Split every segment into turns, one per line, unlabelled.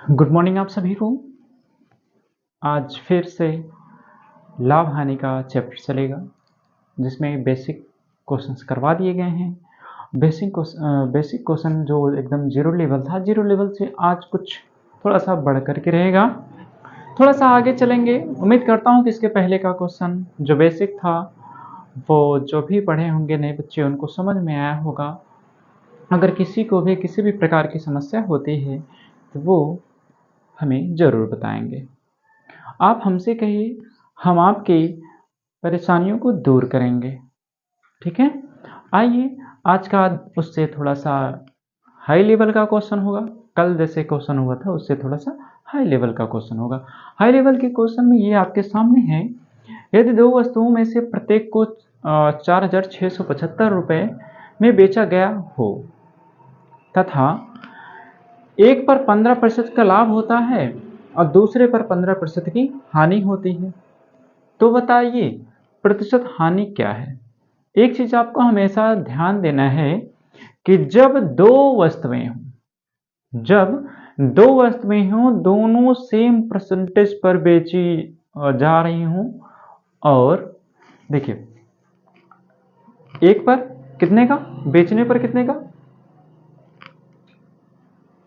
Good morning आप सभी को। आज फिर से लाभ हानि का चैप्टर चलेगा जिसमें बेसिक क्वेश्चंस करवा दिए गए हैं। बेसिक क्वेश्चन जो एकदम जीरो लेवल था, जीरो लेवल से आज कुछ थोड़ा सा बढ़ कर के रहेगा। थोड़ा सा आगे चलेंगे। उम्मीद करता हूँ कि इसके पहले का क्वेश्चन जो बेसिक था वो जो भी पढ़े होंगे नए बच्चे उनको समझ में आया होगा। अगर किसी को भी किसी भी प्रकार की समस्या होती है तो वो हमें ज़रूर बताएंगे। आप हमसे कहिए, हम आपकी परेशानियों को दूर करेंगे। ठीक है, आइए आज का उससे थोड़ा सा हाई लेवल का क्वेश्चन होगा। कल जैसे क्वेश्चन हुआ था उससे थोड़ा सा हाई लेवल का क्वेश्चन होगा। हाई लेवल के क्वेश्चन में ये आपके सामने है, यदि दो वस्तुओं में से प्रत्येक को 4,675 रुपये में बेचा गया हो तथा एक पर 15% का लाभ होता है और दूसरे पर 15% की हानि होती है, तो बताइए प्रतिशत हानि क्या है। एक चीज आपको हमेशा ध्यान देना है कि जब दो वस्तुएं हों, दोनों सेम परसेंटेज पर बेची जा रही हों, और देखिए एक पर कितने का बेचने पर कितने का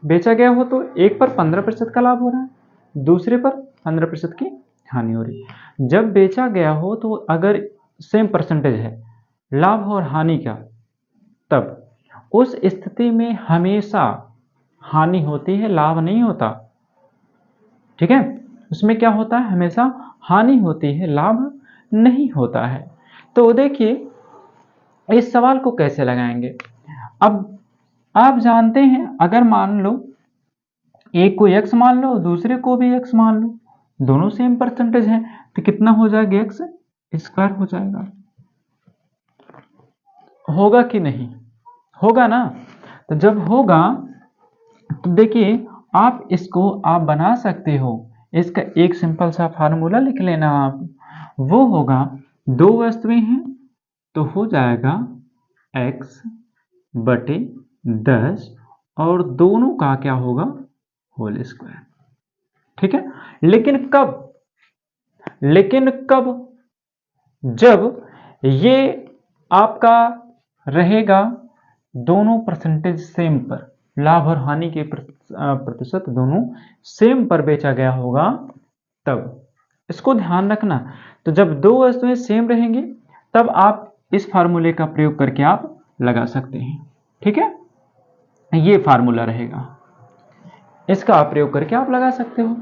बेचा गया हो तो एक पर 15% का लाभ हो रहा है, दूसरे पर 15% की हानि हो रही है। जब बेचा गया हो तो अगर सेम परसेंटेज है लाभ और हानि का, तब उस स्थिति में हमेशा हानि होती है, लाभ नहीं होता। ठीक है, उसमें क्या होता है, हमेशा हानि होती है, लाभ नहीं होता है। तो देखिए इस सवाल को कैसे लगाएंगे। अब आप जानते हैं, अगर मान लो एक को x मान लो, दूसरे को भी x मान लो, दोनों सेम परसेंटेज हैं, तो कितना हो जाएगा, x स्क्वायर हो जाएगा। होगा कि नहीं, होगा ना। तो जब होगा तो देखिए आप इसको आप बना सकते हो। इसका एक सिंपल सा फार्मूला लिख लेना आप, वो होगा दो वस्तुएं हैं तो हो जाएगा x बटे 10 और दोनों का क्या होगा, होल स्क्वायर। ठीक है, लेकिन कब जब ये आपका रहेगा दोनों परसेंटेज सेम पर, लाभ और हानि के प्रतिशत दोनों सेम पर बेचा गया होगा, तब इसको ध्यान रखना। तो जब दो वस्तुएं सेम रहेंगी तब आप इस फार्मूले का प्रयोग करके आप लगा सकते हैं। ठीक है, ये फार्मूला रहेगा, इसका आप प्रयोग करके आप लगा सकते हो।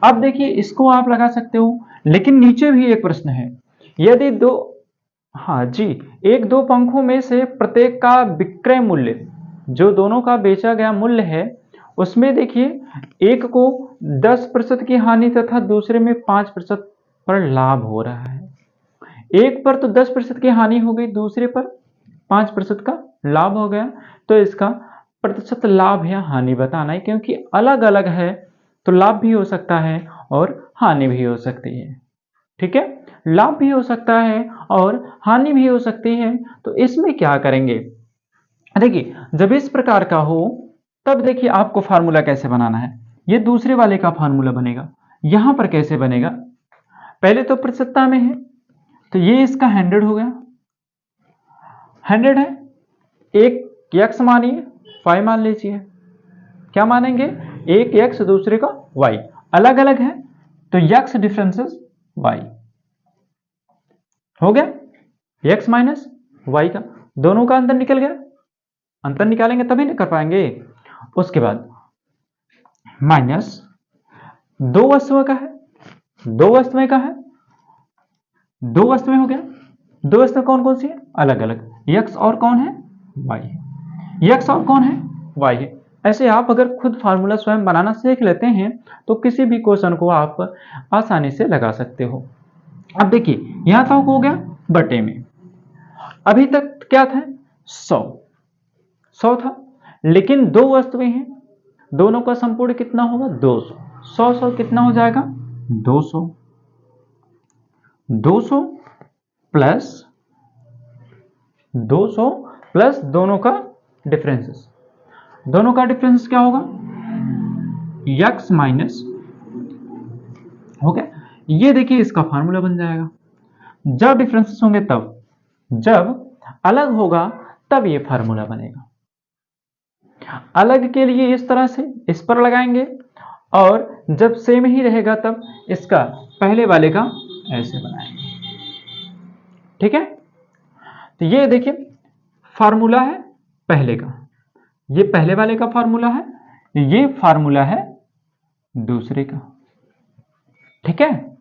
अब देखिए इसको आप लगा सकते हो, लेकिन नीचे भी एक प्रश्न है, यदि दो हाँ जी, एक दो पंखों में से प्रत्येक का विक्रय मूल्य, जो दोनों का बेचा गया मूल्य है, उसमें देखिए एक को 10% की हानि तथा दूसरे में 5% पर लाभ हो रहा है। एक पर तो 10% की हानि हो गई, दूसरे पर 5% का लाभ हो गया, तो इसका प्रतिशत लाभ या हानि बताना है, क्योंकि अलग अलग है तो लाभ भी हो सकता है और हानि भी हो सकती है। ठीक है, लाभ भी हो सकता है और हानि भी हो सकती है। तो इसमें क्या करेंगे, देखिए जब इस प्रकार का हो तब देखिए आपको फार्मूला कैसे बनाना है। ये दूसरे वाले का फार्मूला बनेगा, यहां पर कैसे बनेगा, पहले तो प्रतिशतता में है तो ये इसका 100 हो गया, 100 है, एक x मानिए, y मान लीजिए, क्या मानेंगे, एक x दूसरे का y, अलग अलग है तो x डिफरेंसेस y हो गया, x माइनस y का, दोनों का अंतर निकल गया, अंतर निकालेंगे तभी ना कर पाएंगे। उसके बाद माइनस दो वस्तुओं का है, दो वस्तुएं का है, दो वस्तुएं हो गया, दो वस्तुएं कौन कौन सी है, अलग अलग, x और कौन है, y है, x और कौन है, y है। ऐसे आप अगर खुद फार्मूला स्वयं बनाना सीख लेते हैं तो किसी भी क्वेश्चन को आप आसानी से लगा सकते हो। अब देखिए यहां तक हो गया बटे में, अभी तक क्या था, 100 था, लेकिन दो वस्तुएं हैं, दोनों का संपूर्ण कितना होगा, 200, 100 कितना हो जाएगा, 200, 200 प्लस 200 प्लस दोनों का डिफरेंस क्या होगा, x माइनस हो गया। ये देखिए इसका फार्मूला बन जाएगा। जब डिफरेंसेस होंगे तब, जब अलग होगा तब ये फार्मूला बनेगा। अलग के लिए इस तरह से इस पर लगाएंगे, और जब सेम ही रहेगा तब इसका पहले वाले का ऐसे बनाएंगे। ठीक है, तो ये देखिए फार्मूला है पहले का, ये पहले वाले का फार्मूला है, ये फार्मूला है दूसरे का। ठीक है,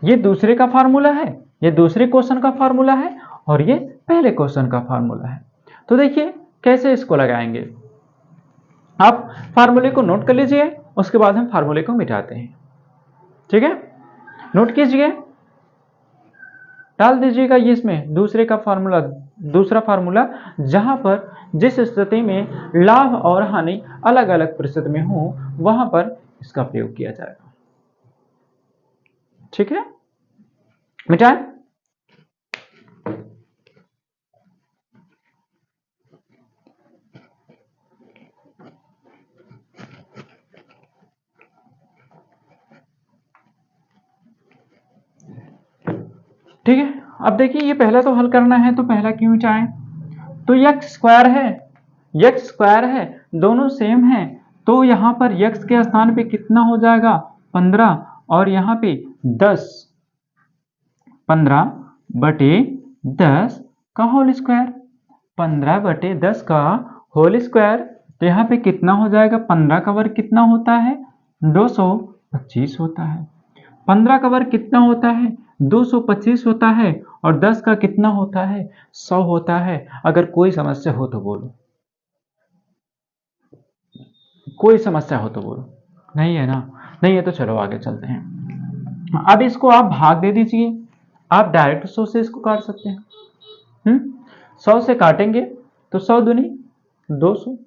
ये दूसरे का फार्मूला है, ये दूसरे क्वेश्चन का फार्मूला है, और ये पहले क्वेश्चन का फार्मूला है। तो देखिए कैसे इसको लगाएंगे। आप फार्मूले को नोट कर लीजिए, उसके बाद हम फार्मूले को मिटाते हैं। ठीक है, नोट कीजिए, डाल दीजिएगा ये इसमें दूसरे का फार्मूला, दूसरा फार्मूला, जहां पर जिस स्थिति में लाभ और हानि अलग अलग प्रतिशत में हो वहां पर इसका प्रयोग किया जाएगा। ठीक है, मिटाएं। ठीक है, अब देखिए ये पहला तो हल करना है, तो पहला क्यों मिटाएं। तो x स्क्वायर है, x स्क्वायर है, दोनों सेम है, तो यहां पर x के स्थान पे कितना हो जाएगा 15, और यहां पे 10, 15/10 का होल स्क्वायर, 15/10 का होल स्क्वायर। तो यहाँ पे कितना हो जाएगा, 15 का वर्ग कितना होता है 225 होता है, 15 का वर्ग कितना होता है 225 होता है, और 10 का कितना होता है 100 होता है। अगर कोई समस्या हो तो बोलो, कोई समस्या हो तो बोलो। नहीं है ना, नहीं है तो चलो आगे चलते हैं। अब इसको आप भाग दे दीजिए, आप डायरेक्ट 100 से इसको काट सकते हैं। 100 से काटेंगे तो 100 दूनी 200,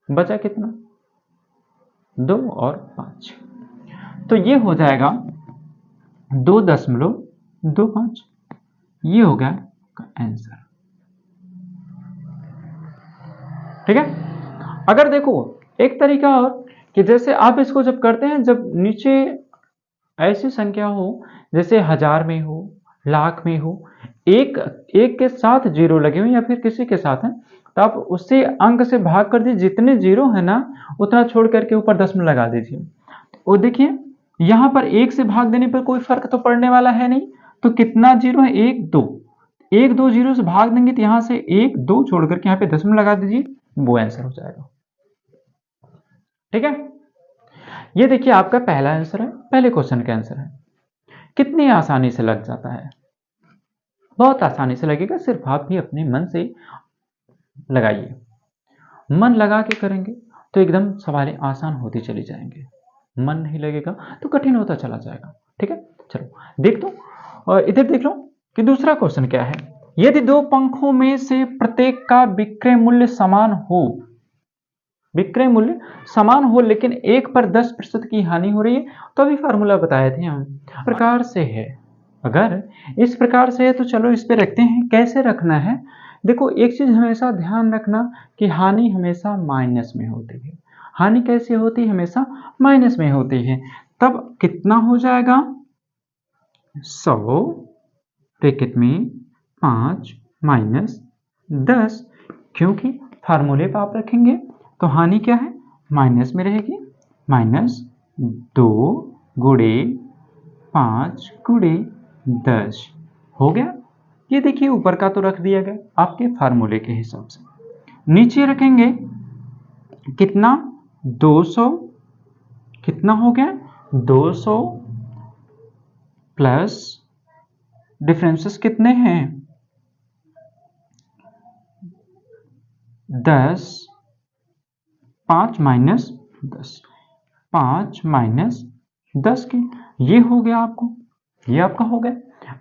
बचा कितना 2 और 5, तो ये हो जाएगा 2.25। ये हो गया आंसर। ठीक है, अगर देखो एक तरीका और कि जैसे आप इसको जब करते हैं, जब नीचे ऐसी संख्या हो जैसे 1000 में हो, लाख में हो, एक के साथ जीरो लगे हुए या फिर किसी के साथ है, तो आप उससे अंक से भाग कर दीजिए, जितने जीरो है ना उतना छोड़ करके ऊपर 10 में लगा दीजिए। और देखिए यहां पर 1 से भाग देने पर कोई फर्क तो पड़ने वाला है नहीं, तो कितना जीरो है 1 2, 1 2 जीरो से भाग देंगे तो यहां से 1 2 छोड़ करके यहाँ पे 10 में लगा दीजिए, वो आंसर हो जाएगा। ठीक है, ये देखिए आपका पहला आंसर है, पहले क्वेश्चन का आंसर है। कितनी आसानी से लग जाता है, बहुत आसानी से लगेगा, सिर्फ आप भी अपने मन से लगाइए, मन लगा के करेंगे तो एकदम सवालें आसान होती चली जाएंगे, मन नहीं लगेगा तो कठिन होता चला जाएगा। ठीक है, चलो देख दो, और इधर देख लो कि दूसरा क्वेश्चन क्या है। यदि दो पंखों में से प्रत्येक का विक्रय मूल्य समान हो, विक्रय मूल्य समान हो लेकिन एक पर 10% की हानि हो रही है, तो अभी फार्मूला बताए थे हम, प्रकार से है। अगर इस प्रकार से है तो चलो इस पे रखते हैं। कैसे रखना है, देखो एक चीज हमेशा ध्यान रखना कि हानि हमेशा माइनस में होती है। हानि कैसे होती है, हमेशा माइनस में होती है। तब कितना हो जाएगा 100 ब्रैकेट में 5 माइनस 10, क्योंकि फार्मूले पर आप रखेंगे तो हानि क्या है माइनस में रहेगी, -2 गुणे 5 गुणे 10 हो गया। ये देखिए ऊपर का तो रख दिया गया आपके फार्मूले के हिसाब से, नीचे रखेंगे कितना 200, कितना हो गया 200 प्लस डिफरेंसेस कितने हैं 10, 5 माइनस 10, 5 माइनस 10 के, ये हो गया आपको, ये आपका हो गया।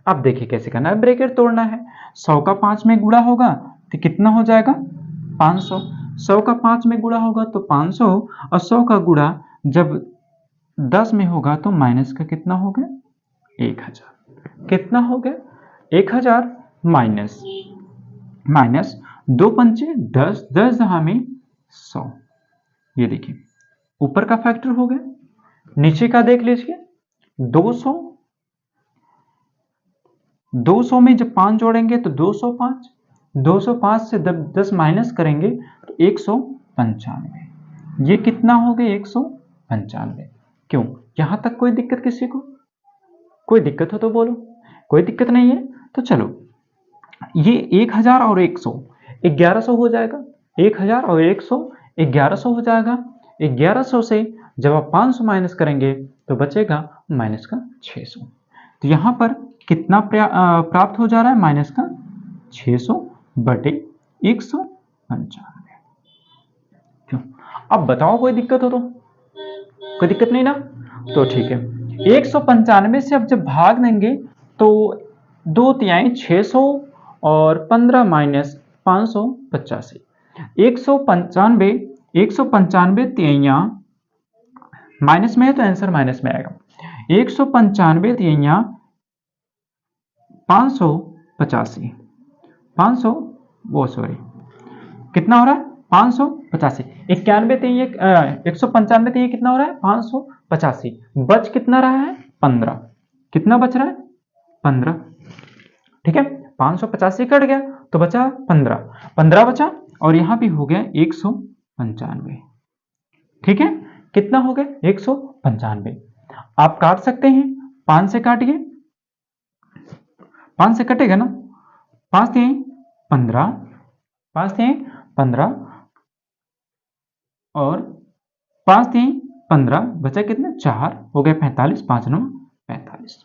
अब देखिए कैसे करना है, ब्रैकेट तोड़ना है। 100 का 5 में गुणा होगा तो कितना हो जाएगा 500, 100 का 5 में गुणा होगा तो 500, और 100 का गुणा जब 10 में होगा तो माइनस का कितना हो गया 1000, कितना हो गया 1000 माइनस 2 पंचे 10, 10 दहा में 100, ये देखिए ऊपर का फैक्टर हो गया नीचे का देख लीजिए, 200, 200 में जब 5 जोड़ेंगे तो 205, 205 से 10 माइनस करेंगे तो 195। ये कितना हो गया? 195। क्यों? यहां तक कोई दिक्कत किसी को? कोई दिक्कत हो तो बोलो। कोई दिक्कत नहीं है तो चलो, ये 1000 और 100 1100 हो जाएगा। 1000 और 100 1100 हो जाएगा। 1100 से जब आप 500 माइनस करेंगे तो बचेगा माइनस का 600। तो यहां पर कितना प्राप्त हो जा रहा है? माइनस का 600 बटे 195। क्यों? अब बताओ, कोई दिक्कत हो तो? कोई दिक्कत नहीं ना? तो ठीक है, 195 से अब जब भाग देंगे तो 2 तिहाई 600 और 15 माइनस 585। 195 तिहाइयां माइनस में है तो आंसर माइनस में आएगा। 195 तिहाइयां 585, 500 वो सॉरी कितना हो रहा है? 585। 91 तिहाई 195 तिहाई कितना हो रहा है? 585। बच कितना रहा है? 15। कितना बच रहा है? 15। ठीक है, 585 कट गया तो बचा 15, 15 बचा और यहां भी हो गया 195। ठीक है, कितना हो गया? 195। आप काट सकते हैं, 5 से काटिए, 5 से कटेगा ना, 5 तिहाई 15, 5 तिहाई 15 और 5 तिहाई 15 बचा कितना? 4 हो गया 45, 5 9 45।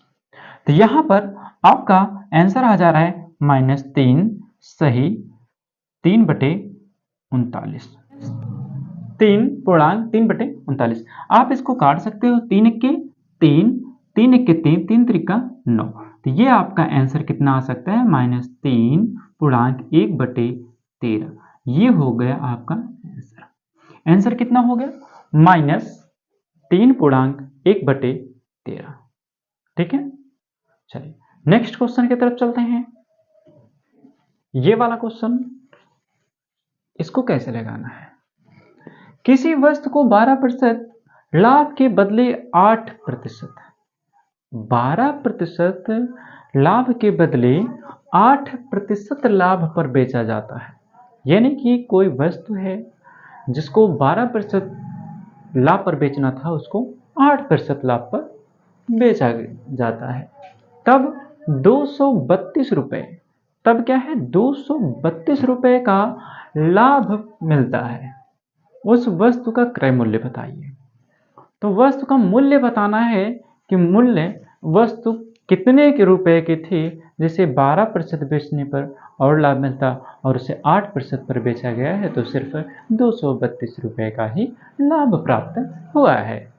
तो यहां पर आपका आंसर आ जा रहा है -3 सही 3 बटे 39, 3.3 बटे 39। आप इसको काट सकते हो, 3 इक्के 3, 3 इक्के 3, 3 त्रिका 9। तो ये आपका आंसर कितना आ सकता है? -3.1 बटे 13। ये हो गया आपका आंसर। आंसर कितना हो गया? -3.1 बटे 13। ठीक है, चलिए नेक्स्ट क्वेश्चन की तरफ चलते हैं। ये वाला क्वेश्चन, इसको कैसे लगाना है? किसी वस्तु को 12% लाभ के बदले 8%, 12% लाभ के बदले 8% लाभ पर बेचा जाता है। यानी कि कोई वस्तु है जिसको 12% लाभ पर बेचना था, उसको 8% लाभ पर बेचा जाता है। तब 232 रुपए, तब क्या है? 232 रुपए का लाभ मिलता है। उस वस्तु का क्रय मूल्य बताइए। तो वस्तु का मूल्य बताना है कि मूल्य वस्तु कितने के रुपए की थी जिसे 12% बेचने पर और लाभ मिलता, और उसे 8% पर बेचा गया है तो सिर्फ 232 रुपए का ही लाभ प्राप्त हुआ है।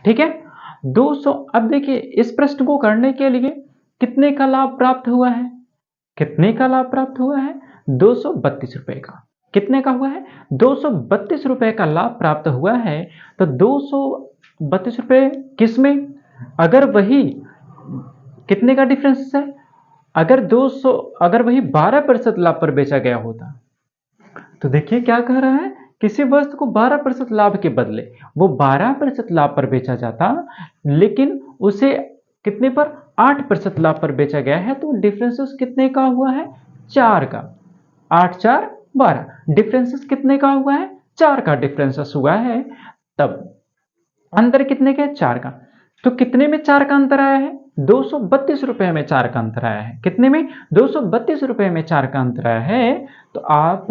ठीक है, 200। अब देखिए, इस प्रश्न को करने के लिए कितने का लाभ प्राप्त हुआ है? कितने का लाभ प्राप्त हुआ है? 232 रुपए का। कितने का हुआ है? 232 रुपए का लाभ प्राप्त हुआ है। तो 232 रुपए किस में? अगर वही कितने का डिफरेंस है? अगर वही 12% लाभ पर बेचा गया होता, तो देखिए क्या कह रहा है, किसी वस्तु को 12% लाभ के बदले वो 12% लाभ पर बेचा जाता, लेकिन उसे कितने पर? 8% लाभ पर बेचा गया है। तो डिफरेंसेस कितने का हुआ है? 4 का। 8 4 12। डिफरेंसेस कितने का हुआ है? 4 का डिफरेंसेस हुआ है। तब अंतर कितने का? 4 का। तो कितने में 4 का अंतर आया है? 232 रुपए में 4 का अंतर आया है। कितने में? 232 रुपए में 4 का अंतर आया है। तो आप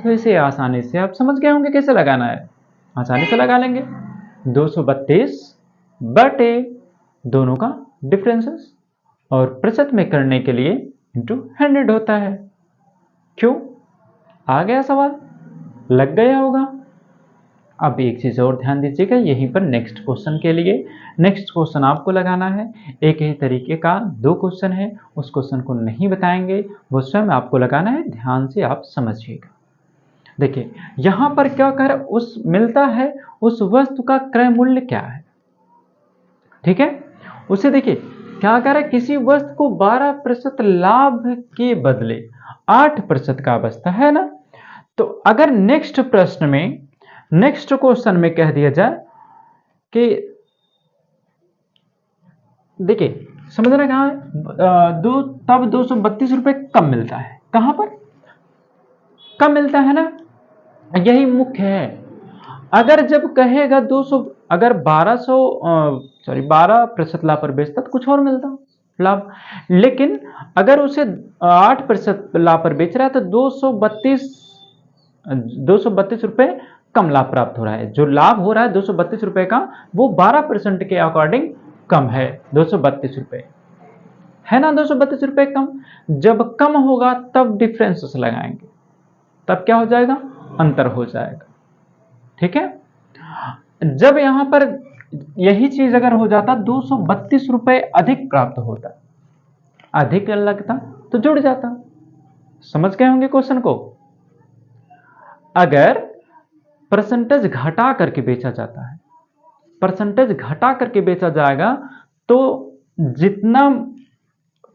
तो इसे आसानी से आप समझ गए होंगे कैसे लगाना है। आसानी से लगा लेंगे। 232 बटे दोनों का डिफरेंसेस, और प्रतिशत में करने के लिए इंटू 100 होता है। क्यों? आ गया सवाल? लग गया होगा। अब एक चीज और ध्यान दीजिएगा, यहीं पर नेक्स्ट क्वेश्चन के लिए, नेक्स्ट क्वेश्चन आपको लगाना है। एक ही तरीके का 2 क्वेश्चन है, उस क्वेश्चन को नहीं बताएंगे, वो स्वयं आपको लगाना है। ध्यान से आप समझिएगा। देखिए यहां पर क्या कर उस मिलता है, उस वस्तु का क्रय मूल्य क्या है? ठीक है, उसे देखिए क्या करे, किसी वस्तु को 12% लाभ के बदले 8% का बचता है ना। तो अगर नेक्स्ट प्रश्न में, नेक्स्ट क्वेश्चन में कह दिया जाए कि देखिए समझना कहाँ है, तब 232 रुपये कम मिलता है। कहाँ पर कम मिलता है ना, यही मुख्य है। अगर जब कहेगा 200, अगर 12% लाभ पर बेचता तो कुछ और मिलता लाभ, लेकिन अगर उसे 8% लाभ पर बेच रहा है तो 232 रुपये कम लाभ प्राप्त हो रहा है। जो लाभ हो रहा है 232 रुपये का, वो 12% के अकॉर्डिंग कम है 232 रुपये, है ना। 232 रुपये कम, जब कम होगा तब डिफरेंसेस लगाएंगे, तब क्या हो जाएगा, अंतर हो जाएगा। ठीक है, जब यहां पर यही चीज अगर हो जाता 232 रुपये अधिक प्राप्त होता, अधिक लगता तो जुड़ जाता। समझ गए होंगे क्वेश्चन को। अगर परसेंटेज घटा करके बेचा जाता है, परसेंटेज घटा करके बेचा जाएगा तो जितना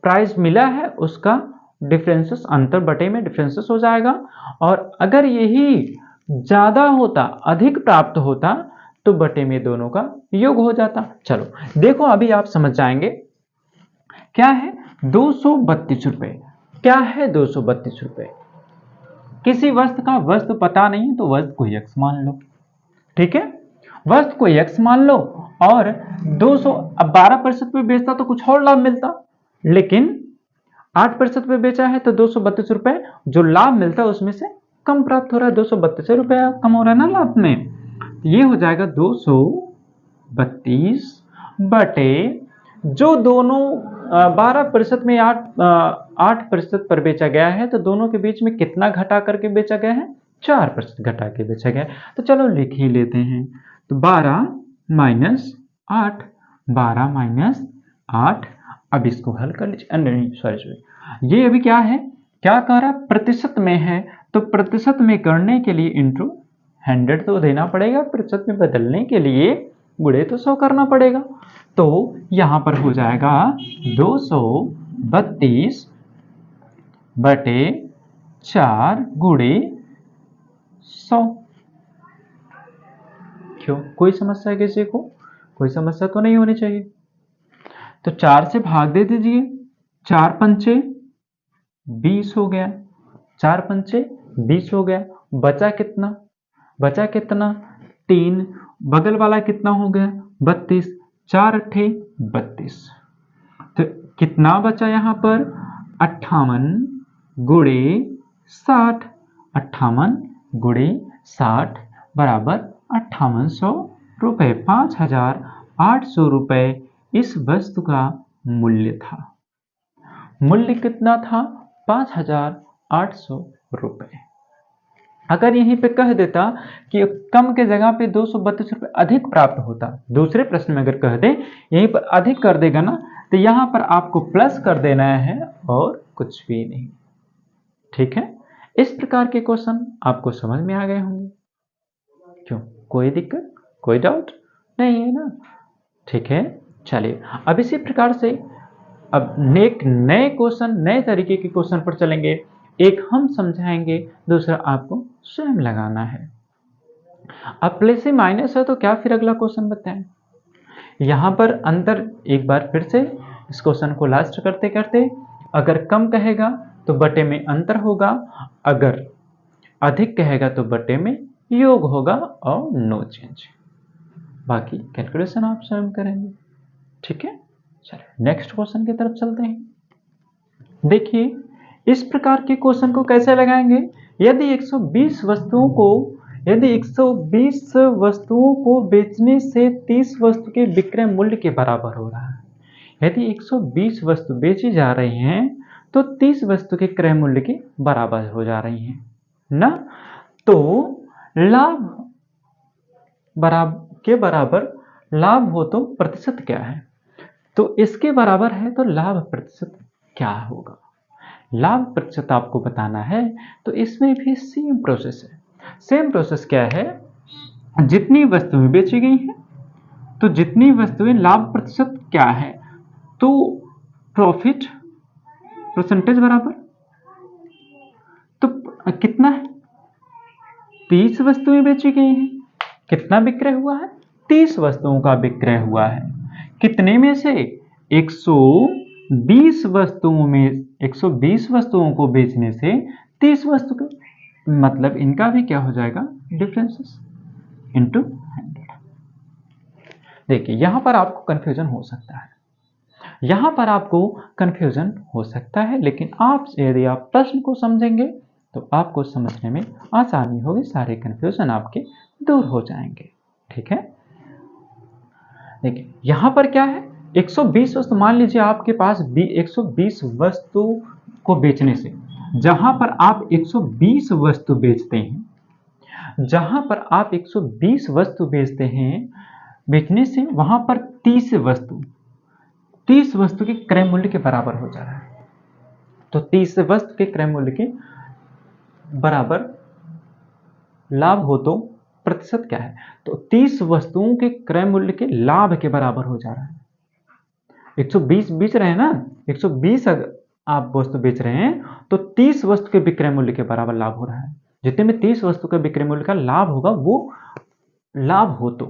प्राइस मिला है उसका डिफरेंसेस, अंतर बटे में डिफरेंसेस हो जाएगा। और अगर यही ज्यादा होता, अधिक प्राप्त होता, तो बटे में दोनों का योग हो जाता। चलो देखो अभी आप समझ जाएंगे क्या है 232 रुपये, क्या है 232 रुपये। किसी वस्तु का वस्तु पता नहीं है तो वस्तु को x मान लो, ठीक है, वस्तु को x मान लो, और 200, अब 12% पे बेचता तो कुछ और लाभ मिलता, लेकिन 8% पे बेचा है तो 232 रुपये जो लाभ मिलता है उसमें से कम प्राप्त हो रहा है, 232 रुपये कम हो रहा है ना लाभ में। ये हो जाएगा 232 बटे जो दोनों 12% में 8% पर बेचा गया है, तो दोनों के बीच में कितना घटा करके बेचा गया है, 4% घटा के बेचा गया है। तो चलो लिख ही लेते हैं, तो 12 माइनस 8, 12 माइनस 8। अब इसको हल कर लीजिए, नहीं सॉरी, ये अभी क्या है, क्या कह रहा है, प्रतिशत में है, तो प्रतिशत में करने के लिए इंटू 100 तो देना पड़ेगा, प्रतिशत में बदलने के लिए गुणे तो 100 करना पड़ेगा। तो यहां पर हो जाएगा 232 बटे 4 गुणे 100। क्यों, कोई समस्या है किसी को, कोई समस्या तो नहीं होनी चाहिए। तो 4 से भाग दे दीजिए, 4 पंचे 20 हो गया, 4 पंचे 20 हो गया, बचा कितना, बचा कितना 3, बगल वाला कितना हो गया 32, 4 अट्ठे 32, तो कितना बचा यहाँ पर 58 गुणे 60, 58 गुणे 60 बराबर 5800 रुपये, 5800 रुपये इस वस्तु का मूल्य था। मूल्य कितना था, 5800 रुपये। अगर यहीं पे कह देता कि कम के जगह पे 232 रुपये अधिक प्राप्त होता, दूसरे प्रश्न में अगर कह दे यहीं पर अधिक कर देगा ना, तो यहां पर आपको प्लस कर देना है और कुछ भी नहीं। ठीक है, इस प्रकार के क्वेश्चन आपको समझ में आ गए होंगे। क्यों, कोई दिक्कत, कोई डाउट नहीं है ना। ठीक है, चलिए अब इसी प्रकार से अब एक नए क्वेश्चन, नए तरीके के क्वेश्चन पर चलेंगे। एक हम समझाएंगे, दूसरा आपको स्वयं लगाना है। अब प्लस से माइनस है तो क्या, फिर अगला क्वेश्चन बताएं। यहां पर अंतर एक बार फिर से इस क्वेश्चन को लास्ट करते करते, अगर कम कहेगा तो बटे में अंतर होगा, अगर अधिक कहेगा तो बटे में योग होगा और नो चेंज। बाकी कैलकुलेशन आप स्वयं करेंगे। ठीक है, चलिए नेक्स्ट क्वेश्चन की तरफ चलते हैं। देखिए इस प्रकार के क्वेश्चन को कैसे लगाएंगे, यदि 120 वस्तुओं को बेचने से 30 वस्तु के विक्रय मूल्य के बराबर हो रहा है। यदि 120 वस्तु बेची जा रही हैं तो 30 वस्तु के क्रय मूल्य के बराबर हो जा रही हैं ना, तो लाभ के बराबर लाभ हो तो प्रतिशत क्या है, तो इसके बराबर है तो लाभ प्रतिशत क्या होगा, लाभ प्रतिशत आपको बताना है। तो इसमें भी सेम प्रोसेस है। सेम प्रोसेस क्या है, जितनी वस्तुएं बेची गई हैं तो जितनी वस्तुएं, लाभ प्रतिशत क्या है, तो प्रॉफिट परसेंटेज बराबर, तो कितना है, 30 वस्तुएं बेची गई हैं, कितना विक्रय हुआ है, 30 वस्तुओं का विक्रय हुआ है। कितने में से, 120 वस्तुओं में 120 वस्तुओं को बेचने से 30 वस्तु के, मतलब इनका भी क्या हो जाएगा, डिफरेंसेस इंटू 100। देखिए यहां पर आपको कंफ्यूजन हो सकता है, यहां पर आपको कंफ्यूजन हो सकता है, लेकिन आप यदि आप प्रश्न को समझेंगे तो आपको समझने में आसानी होगी, सारे कंफ्यूजन आपके दूर हो जाएंगे। ठीक है, देखिए यहां पर क्या है, 120 वस्तु, मान लीजिए आपके पास 120 वस्तु को बेचने से, जहां पर आप 120 वस्तु बेचते हैं, जहां पर आप 120 वस्तु बेचते हैं, बेचने से वहां पर 30 वस्तु के क्रय मूल्य के बराबर हो जा रहा है। तो 30 वस्तु के क्रय मूल्य के बराबर लाभ हो तो प्रतिशत क्या है, तो 30 वस्तुओं के क्रय मूल्य के लाभ के बराबर हो जा रहा है। 120 बेच रहे हैं ना, 120 अगर आप वस्तु बेच रहे हैं तो 30 वस्तु के विक्रय मूल्य के बराबर लाभ हो रहा है। जितने में 30 वस्तु के विक्रय मूल्य का लाभ होगा, वो लाभ हो तो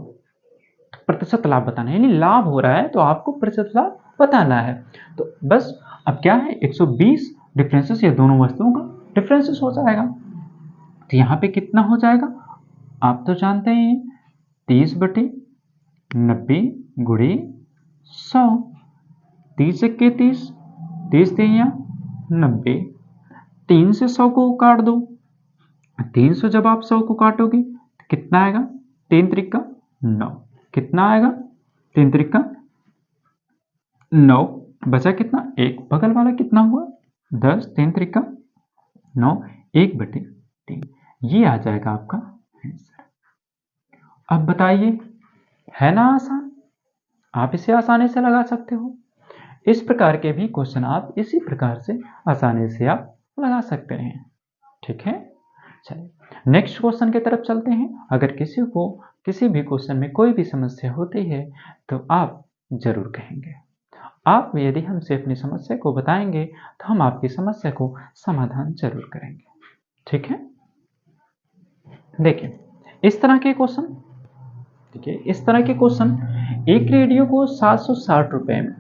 प्रतिशत लाभ बताना है, यानी लाभ हो रहा है तो आपको प्रतिशत लाभ बताना है। तो बस अब क्या है, 120 डिफरेंसेस, ये दोनों वस्तुओं का डिफरेंसेस हो जाएगा। तो यहां पे कितना हो जाएगा, आप तो जानते हैं 30/90 गुणे 100, 30 के 30, 30 3 90, 3 से 100 को काट दो, 300 जब आप 100 को काटोगे तो कितना आएगा, 3 त्रिका 9, कितना आएगा, 3 त्रिका 9, बचा कितना, एक, बगल वाला कितना हुआ 10, 3 त्रिका 9, 1/3, ये आ जाएगा आपका आंसर। अब बताइए, है ना आसान, आप इसे आसानी से लगा सकते हो। इस प्रकार के भी क्वेश्चन आप इसी प्रकार से आसानी से आप लगा सकते हैं। ठीक है, चलिए नेक्स्ट क्वेश्चन की तरफ चलते हैं। अगर किसी को किसी भी क्वेश्चन में कोई भी समस्या होती है तो आप जरूर कहेंगे, आप यदि हमसे अपनी समस्या को बताएंगे तो हम आपकी समस्या को समाधान जरूर करेंगे। ठीक है, देखिए इस तरह के क्वेश्चन, देखिए इस तरह के क्वेश्चन, एक रेडियो को 760 रुपए में,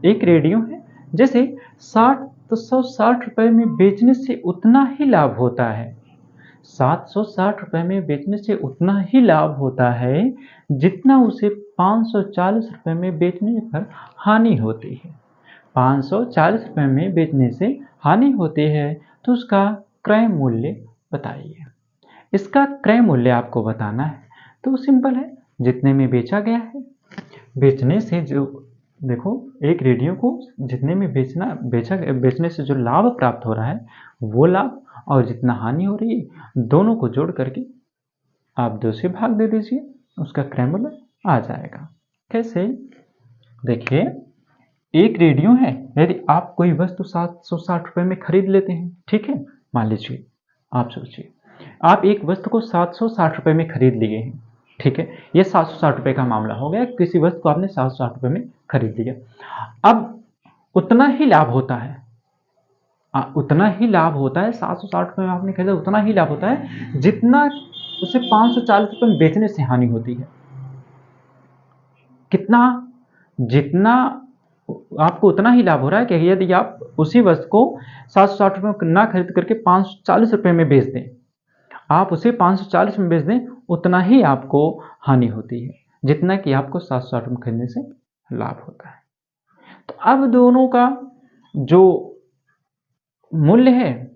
एक रेडियो है जैसे 760 रुपए में बेचने से उतना ही लाभ होता है, 760 रुपए में बेचने से उतना ही लाभ होता है जितना उसे 540 रुपए में बेचने पर हानि होती है। 540 रुपए में बेचने से हानि होती है तो उसका क्रय मूल्य बताइए। इसका क्रय मूल्य आपको बताना है, तो सिंपल है, जितने में बेचा गया है, बेचने से जो, देखो एक रेडियो को जितने में बेचने से जो लाभ प्राप्त हो रहा है वो लाभ, और जितना हानि हो रही है, दोनों को जोड़ करके आप 2 से भाग दे दीजिए, उसका क्रय मूल्य आ जाएगा। कैसे, देखिए एक रेडियो है, यदि आप कोई वस्तु 760 रुपए में खरीद लेते हैं, ठीक है, मान लीजिए, आप सोचिए आप एक वस्तु को 760 रुपए में खरीद लिए हैं, ठीक है, ये 760 रुपए का मामला हो गया, किसी वस्तु को आपने 760 रुपए में खरीद लिया। अब उतना ही लाभ होता है, उतना ही लाभ होता है, 760 रुपए में आपने खरीदा, उतना ही लाभ होता है जितना उसे 540 रुपए में बेचने से हानि होती है। कितना, जितना आपको उतना ही लाभ हो रहा है कि यदि आप उसी वस्तु को 760 रुपए में ना खरीद करके 540 रुपए में बेच दें, आप उसे 540 में बेच दें, उतना ही आपको हानि होती है जितना कि आपको 760 रुपए में खरीदने से लाभ होता है। तो अब दोनों का जो मूल्य है,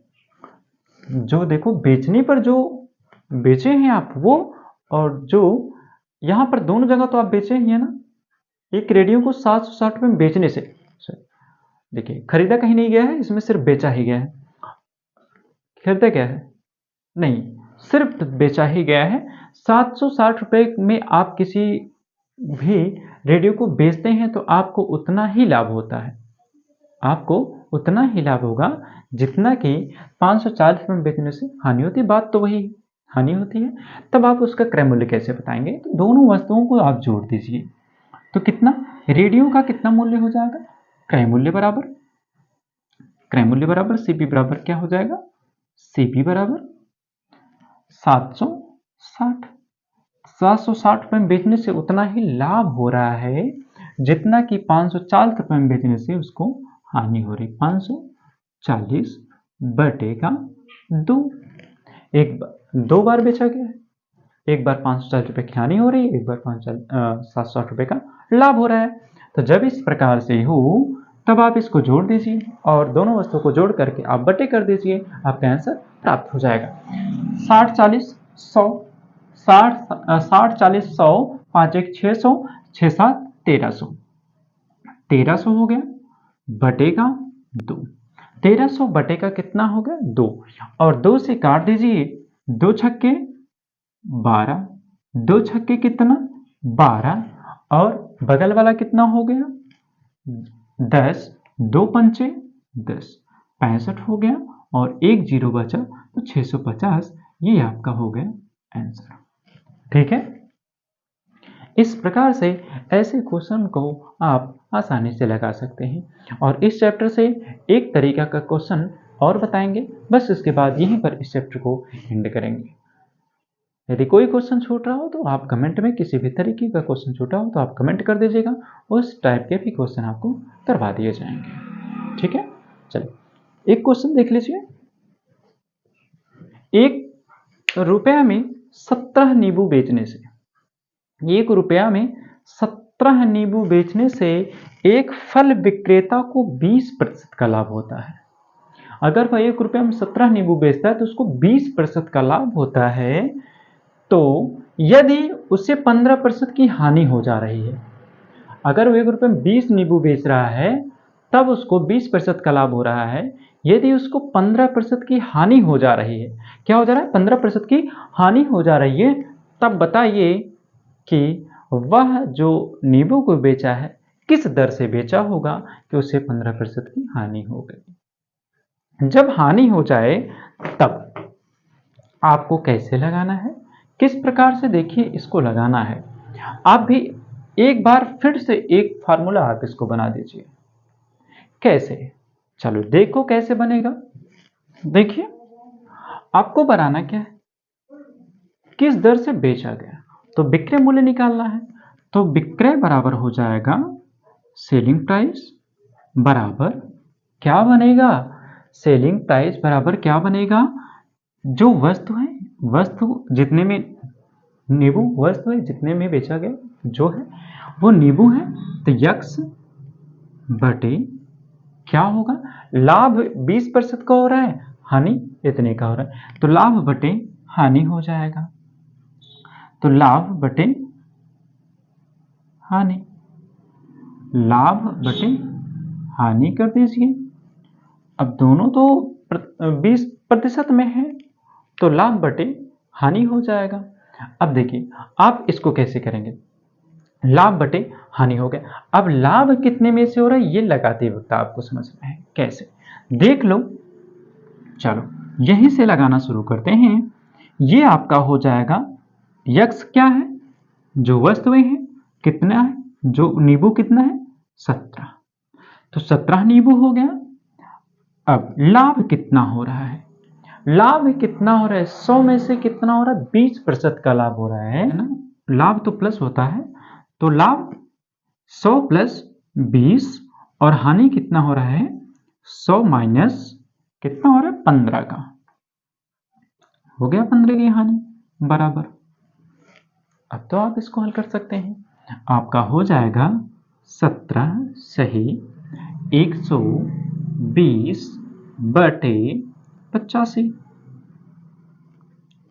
जो देखो बेचने पर जो बेचे हैं आप वो, और जो यहां पर दोनों जगह तो आप बेचे ही है ना, एक रेडियो को 760 रुपए में बेचने से, देखिए खरीदा कहीं नहीं गया है, इसमें सिर्फ बेचा ही गया है, खरीदा क्या है नहीं, सिर्फ बेचा ही गया है। 760 रुपए में आप किसी भी रेडियो को बेचते हैं तो आपको उतना ही लाभ होता है, आपको उतना ही लाभ होगा जितना कि 540 रुपए में बेचने से हानि होती है, बात तो वही हानि होती है। तब आप उसका क्रय मूल्य कैसे बताएंगे, तो दोनों वस्तुओं को आप जोड़ दीजिए, तो कितना, रेडियो का कितना मूल्य हो जाएगा, क्रय मूल्य बराबर सीपी बराबर क्या हो जाएगा, सीपी बराबर 760 रुपए में बेचने से उतना ही लाभ हो रहा है जितना कि 540 रुपये में बेचने से उसको हानि हो रही। 540 बटे का 2, दो बार बेचा गया है। एक बार 540 रुपये की हानि हो रही है, एक बार 760 रुपये का लाभ हो रहा है। तो जब इस प्रकार से हो तब आप इसको जोड़ दीजिए और दोनों वस्तुओं को जोड़ करके आप बटे कर दीजिए, आपका आंसर प्राप्त हो जाएगा। 60 40 100, 60 40 100, 5 1 600, 6 7 1300, 1300 हो गया बटे का 2। 1300 बटे का कितना हो गया 2, और 2 से काट दीजिए, 2 छक्के 12, 2 छक्के कितना 12, और बगल वाला कितना हो गया 10, 2 पंचे 10, 65 हो गया और एक जीरो बचा तो 650। ये आपका हो गया आंसर। ठीक है, इस प्रकार से ऐसे क्वेश्चन को आप आसानी से लगा सकते हैं। और इस चैप्टर से एक तरीका का क्वेश्चन और बताएंगे, बस इसके बाद यहीं पर इस चैप्टर को एंड करेंगे। यदि कोई क्वेश्चन छूट रहा हो तो आप कमेंट में, किसी भी तरीके का क्वेश्चन छूटा हो तो आप कमेंट कर दीजिएगा, उस टाइप के भी क्वेश्चन आपको करवा दिए जाएंगे। ठीक है, चलिए एक क्वेश्चन देख लीजिए। 1 रुपया में 17 नींबू बेचने से, 1 रुपया में 17 नींबू बेचने से एक फल विक्रेता को 20% का लाभ होता है। अगर वह 1 रुपया में 17 नींबू बेचता है तो उसको 20% का लाभ होता है। तो यदि उसे 15% की हानि हो जा रही है, अगर वो 1 रुपये में 20 नींबू बेच रहा है तब उसको 20% का लाभ हो रहा है। यदि उसको 15% की हानि हो जा रही है, क्या हो जा रहा है 15% की हानि हो जा रही है, तब बताइए कि वह जो नींबू को बेचा है किस दर से बेचा होगा कि उसे 15% की हानि हो गई। जब हानि हो जाए तब आपको कैसे लगाना है, किस प्रकार से देखिए इसको लगाना है। आप भी एक बार फिर से एक फार्मूला आप इसको बना दीजिए। कैसे, चलो देखो कैसे बनेगा। देखिए आपको बनाना क्या है, किस दर से बेचा गया, तो विक्रय मूल्य निकालना है। तो विक्रय बराबर हो जाएगा सेलिंग प्राइस बराबर क्या बनेगा, सेलिंग प्राइस बराबर क्या बनेगा, जो वस्तु है, वस्तु जितने में नींबू वस्तु है जितने में बेचा गया जो है वो नींबू है, तो यक्स बटे क्या होगा, लाभ 20% का हो रहा है, हानि इतने का हो रहा है, तो लाभ बटे हानि हो जाएगा। तो लाभ बटे हानि, लाभ बटे हानि कर दीजिए। अब दोनों तो 20% में है तो लाभ बटे हानि हो जाएगा। अब देखिए आप इसको कैसे करेंगे, लाभ बटे हानि हो गया। अब लाभ कितने में से हो रहा है ये लगाते वक्त आपको समझना है कैसे, देख लो। चलो यहीं से लगाना शुरू करते हैं। ये आपका हो जाएगा यक्स क्या है, जो वस्तुएं हैं कितना है, जो नींबू कितना है 17, तो 17 नींबू हो गया। अब लाभ कितना हो रहा है, लाभ कितना हो रहा है, 100 में से कितना हो रहा है 20% का लाभ हो रहा है ना, लाभ तो प्लस होता है, तो लाभ 100 प्लस 20 और हानि कितना हो रहा है 100 माइनस कितना हो रहा है 15 का, हो गया 15 की हानि बराबर। अब तो आप इसको हल कर सकते हैं, आपका हो जाएगा 17 सही 120 बटे 85।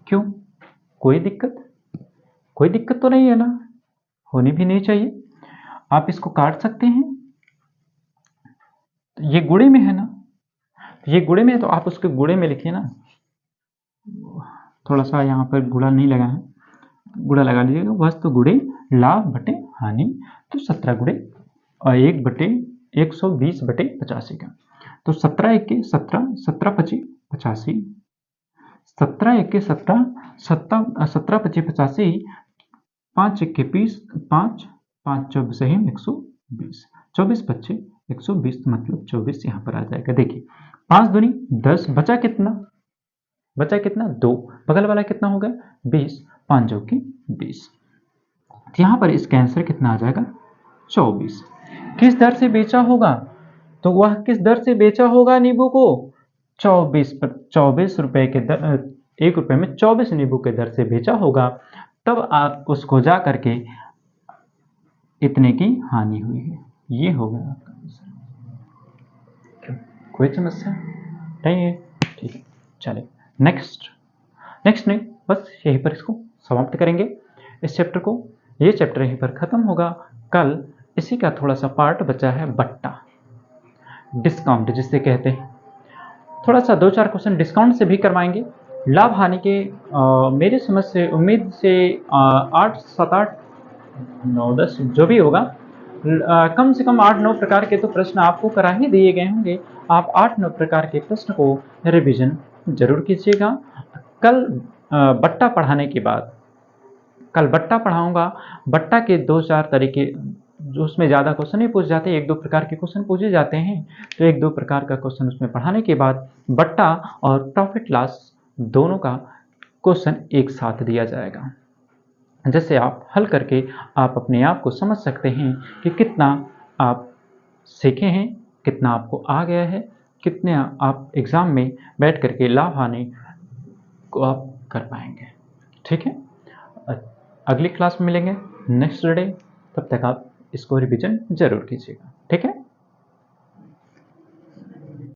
क्यों, कोई दिक्कत, कोई दिक्कत तो नहीं है ना, होनी भी नहीं चाहिए। आप इसको काट सकते हैं, ये गुणे में है ना, ये गुणे में है तो आप उसके गुणे में लिखिए ना, थोड़ा सा यहाँ पर गुणा नहीं लगा है, गुणा लगा लीजिएगा। वस्तु गुणे लाभ बटे हानि, तो 17 गुणे और 1 बटे 120 बटे 85 का, तो 17 1 17, 17 25 85, 17 1 17, 17 25 85, 5 1 20, 5 5 24 सही 120, 24 25 120 मतलब 24 यहाँ पर आ जाएगा। देखिए 5 दूनी 10, बचा कितना, बचा कितना 2, बगल वाला कितना हो गया 20, 5 जो कि 20, यहाँ पर इसका आंसर कितना आ जाएगा 24। किस दर से बेचा होगा? तो वह किस दर से बेचा होगा नींबू को? 24 रुपए के दर, 1 रुपए में 24 नींबू के दर से बेचा होगा, तब आप उसको जा करके इतने की हानि हुई है। ये हो गया आपका आंसर। कोई समस्या नहीं है? ठीक है, चलिए नेक्स्ट नहीं, बस यहीं पर इसको समाप्त करेंगे इस चैप्टर को। ये चैप्टर यहीं पर खत्म होगा। कल इसी का थोड़ा सा पार्ट बचा है, बट्टा, डिस्काउंट जिसे कहते हैं। थोड़ा सा 2-4 क्वेश्चन डिस्काउंट से भी करवाएंगे। लाभ हानि के मेरी समझ से, उम्मीद से 8, 7, 8, 9, 10 जो भी होगा, कम से कम 8-9 प्रकार के तो प्रश्न आपको करा ही दिए गए होंगे। आप 8-9 प्रकार के प्रश्न को रिवीजन जरूर कीजिएगा। कल बट्टा पढ़ाने के बाद, कल बट्टा पढ़ाऊंगा। बट्टा के 2-4 तरीके, जो उसमें ज़्यादा क्वेश्चन नहीं पूछ जाते, 1-2 प्रकार के क्वेश्चन पूछे जाते हैं, तो 1-2 प्रकार का क्वेश्चन उसमें पढ़ाने के बाद बट्टा और प्रॉफिट लॉस दोनों का क्वेश्चन एक साथ दिया जाएगा, जिससे आप हल करके आप अपने आप को समझ सकते हैं कि कितना आप सीखे हैं, कितना आपको आ गया है, कितने आप एग्ज़ाम में बैठ करके लाभ हानि को आप कर पाएंगे। ठीक है, अगली क्लास में मिलेंगे नेक्स्ट डे। तब तक आप इसको रिवीजन जरूर कीजिएगा। ठीक है।